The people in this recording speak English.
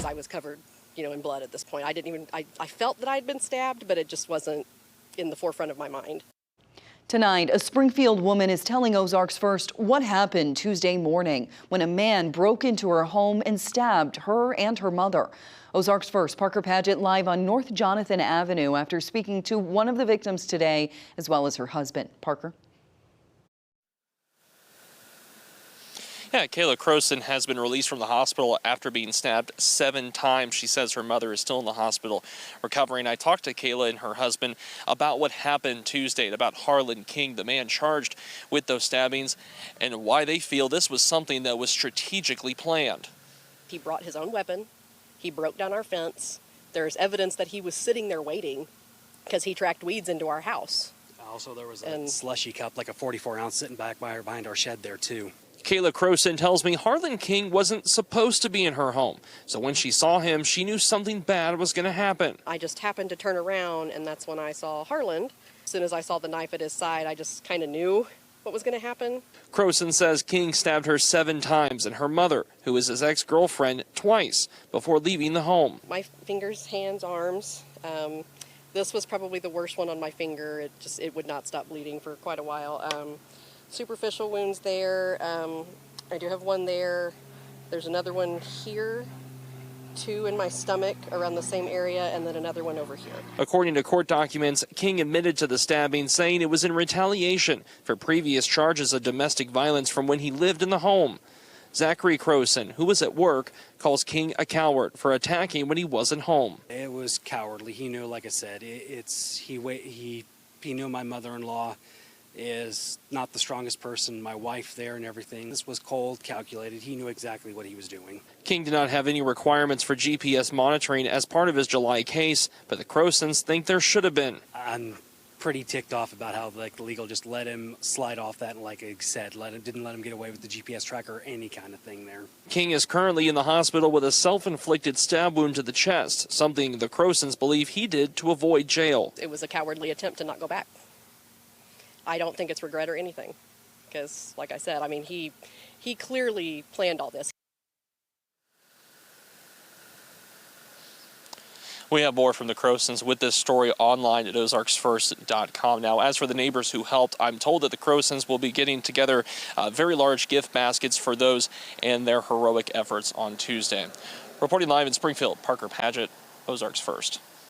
realize I was covered, in blood at this point. I felt that I'd been stabbed, but it just wasn't in the forefront of my mind. Tonight, a Springfield woman is telling Ozarks First what happened Tuesday morning when a man broke into her home and stabbed her and her mother. Ozarks First, Parker Paget live on North Jonathan Avenue after speaking to one of the victims today, as well as her husband. Parker. Yeah, Kayla Crowson has been released from the hospital after being stabbed 7 times. She says her mother is still in the hospital recovering. I talked to Kayla and her husband about what happened Tuesday, about Harland King, the man charged with those stabbings, and why they feel this was something that was strategically planned. He brought his own weapon. He broke down our fence. There's evidence that he was sitting there waiting because he tracked weeds into our house. Also, there was a slushy cup, like a 44-ounce, sitting back behind our shed there, too. Kayla Crowson tells me Harland King wasn't supposed to be in her home, so when she saw him, she knew something bad was going to happen. I just happened to turn around, and that's when I saw Harland. As soon as I saw the knife at his side, I just kind of knew what was going to happen. Crowson says King stabbed her 7 times and her mother, who is his ex-girlfriend, twice before leaving the home. My fingers, hands, arms. This was probably the worst one on my finger. It would not stop bleeding for quite a while. Superficial wounds there. I do have one there. There's another one here, 2 in my stomach around the same area, and then another one over here. According to court documents, King admitted to the stabbing, saying it was in retaliation for previous charges of domestic violence from when he lived in the home. Zachary Crowson, who was at work, calls King a coward for attacking when he wasn't home. It was cowardly. He knew, like I said, he knew my mother-in-law is not the strongest person, my wife there and everything. This was cold, calculated. He knew exactly what he was doing. King did not have any requirements for GPS monitoring as part of his July case, but the Crowsons think there should have been. I'm pretty ticked off about how the legal just let him slide off that, and like I said, didn't let him get away with the GPS tracker or any kind of thing there. King is currently in the hospital with a self-inflicted stab wound to the chest, something the Crowsons believe he did to avoid jail. It was a cowardly attempt to not go back. I don't think it's regret or anything, because, like I said, I mean, he clearly planned all this. We have more from the Crowsons with this story online at ozarksfirst.com. Now, as for the neighbors who helped, I'm told that the Crowsons will be getting together very large gift baskets for those and their heroic efforts on Tuesday. Reporting live in Springfield, Parker Paget, Ozarks First.